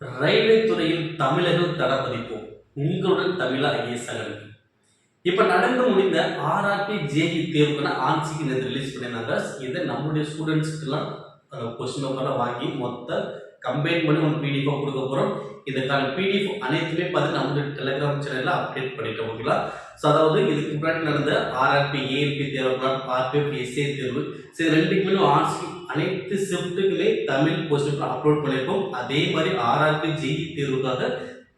Railway துறையில் தமிழர்கள் தடப்பதிப்போம் உங்களுடன் தமிழா ஐஏஎஸ் அகாடமி. இப்போ நடந்து முடிந்த ஆர்ஆர்பி ஜேஇ தேர்வுக்கான ஆன்சைக்கு நேற்று ரிலீஸ் பண்ணியிருந்தாங்க. இதை நம்மளுடைய ஸ்டூடெண்ட்ஸ்க்குலாம் கொஸ்டின் பேப்பர்லாம் வாங்கி மொத்த கம்பைன் பண்ணி ஒரு பிடிஎஃப் கொடுக்க போகிறோம். இதுக்கான பிடிஎஃப் அனைத்துமே பார்த்து நம்மளுடைய டெலிகிராம் சேனலில் அப்டேட் பண்ணிட்டோம். ஓகேங்களா? ஸோ அதாவது இதுக்கு முன்னாடி நடந்த ஆர்ஆர்பி ஏஎல்பி தேர்வு, ஆர்பிஎஃப் எஸ்ஏ தேர்வு, சரி ரெண்டுக்குமே ஆன்சி அனைத்து ஷிஃப்ட்டுக்குமே தமிழ் கொஸ்டின் அப்லோட் பண்ணியிருக்கோம். அதே மாதிரி ஆர்ஆர்பி ஜேஇ தேர்வுக்காக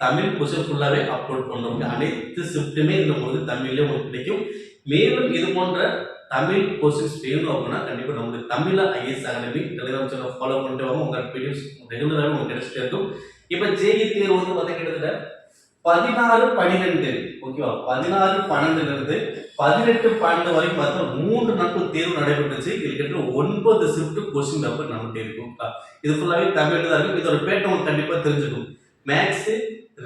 தமிழ் கொஸ்டின் ஃபுல்லாகவே அப்லோட் பண்ணுறோம். அனைத்து ஷிஃப்ட்டுமே இதில் உங்களுக்கு தமிழ்லேயே உங்களுக்கு கிடைக்கும். மேலும் இது போன்ற தமிழ் கொஸ்டின்ஸ் வேணும் அப்படின்னா கண்டிப்பாக நம்மளுடைய தமிழா IAS academy Telegram channel follow பண்ணிட்டு வாங்க. உங்கள் பிடிஎஃப் ரெகுலராக உங்களுக்கு கிடைச்சிட்டே இருக்கும். இப்போ ஜேஇ தேர்வு வந்து பார்த்தா கிட்டத்தட்ட 16-12 ஓகேவா, 16-12 18-12 வரைக்கும் பார்த்தா 3 நாட்கள் தேர்வு நடைபெற்றுச்சு. இது கிட்டத்தட்ட 9 ஷிஃப்ட் கொஸ்டின் பேப்பர் நம்மகிட்ட இருக்கும். இது ஃபுல்லாகவே தமிழ் தான் இருக்கும். இதோட பேட்டர் உங்களுக்கு கண்டிப்பாக தெரிஞ்சுக்கும். மேக்ஸ்,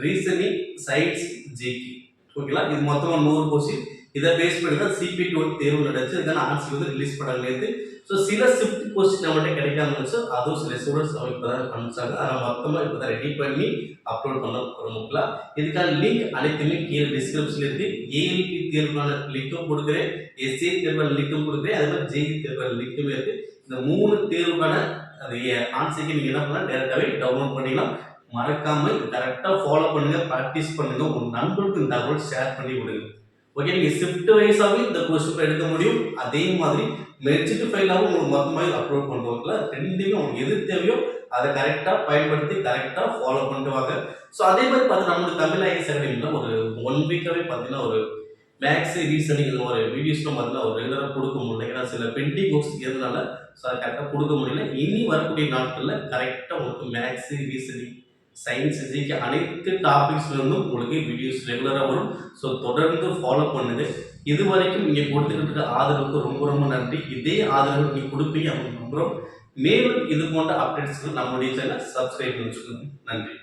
ரீசனிங், சயின்ஸ், ஜிகே ஓகேங்களா. இது மொத்தமாக 100 கொஸ்டின். இதை பேஸ் பண்ணி தான் சிபி2 தேர்வு நடந்துச்சு. இதுக்கான ஆன்சர் வந்து ரிலீஸ் பண்ணலேருந்து. ஸோ சில ஷிஃப்ட் கொஸ்டின் நம்மகிட்ட கிடைக்காம இருந்துச்சு. அதுவும் சில ஸ்டூடெண்ட்ஸ் அவங்க இப்போ தான் அனுப்பிச்சாங்க. ஆனால் மொத்தமாக இப்போ தான் ரெடி பண்ணி அப்லோட் பண்ண போகிறோம்ங்களா. இதுக்கான லிங்க் அனைத்துமே கீழே டிஸ்கிரிப்ஷனில் இருக்குது. ஏஎல்பி தேர்வுக்கான லிங்க்கும் கொடுக்குறேன், எஸ்ஏ தேர்வுக்கான லிங்க்கும் கொடுக்குறேன், அதே மாதிரி ஜேஇ தேர்வுக்கான லிங்க்குமே இருக்குது. இந்த 3 தேர்வுக்கான அது ஆன்சருக்கு நீங்கள் என்ன பண்ணலாம், டேரெக்டாகவே டவுன்லோட் பண்ணிக்கலாம். மறக்காம கரெக்டாக ஃபாலோ பண்ணுங்க, ப்ராக்டிஸ் பண்ணுங்க, உங்க நண்பர்களுக்கு இந்த தகவல் ஷேர் பண்ணி விடுங்க. ஓகே, நீங்க ஷிஃப்ட் வைஸாவே இந்த கொஸ்டின் எடுக்க முடியும். அதே மாதிரி மெர்ஜ்டு ஃபைலாவும் உங்களுக்கு மொத்தமாக அப்லோட் பண்ணுறோம்ல. ரெண்டுமே உங்களுக்கு எது தேவையோ அதை கரெக்டாக பயன்படுத்தி கரெக்டாக ஃபாலோ பண்ணிட்டு வாங்க. ஸோ அதே மாதிரி பார்த்தீங்கன்னா நம்மளுக்கு தமிழ் ஐஏஎஸ் அகாடமியில் ஒரு 1 வீக்காகவே பார்த்தீங்கன்னா ஒரு மேக்ஸ், ரீசனிங் இந்த ஒரு வீடியோஸ்லாம் பார்த்தீங்கன்னா ஒரு ரெகுலராக கொடுக்க முடியல. ஏன்னா சில பெண்டிங் ஒர்க்ஸ் இருந்தனால ஸோ அதை கரெக்டாக கொடுக்க முடியல. இனி வரக்கூடிய நாட்களில் கரெக்டாக உங்களுக்கு மேக்ஸ், ரீசனிங், சயின்ஸ், ஜிகே அனைத்து டாபிக்ஸ்லேருந்தும் உங்களுக்கு வீடியோஸ் ரெகுலராக வரும். ஸோ தொடர்ந்து ஃபாலோ பண்ணுங்க. இது வரைக்கும் நீங்கள் கொடுத்துக்கிட்டு இருக்க ஆதரவுக்கு ரொம்ப ரொம்ப நன்றி. இதே ஆதரவு நீங்கள் கொடுப்பீங்க அப்படின்னு நம்புகிறோம். மேலும் இது போன்ற அப்டேட்ஸ்க்கு நம்மளுடைய சேனல் சப்ஸ்கிரைப் பண்ணி வச்சுக்கோங்க. நன்றி.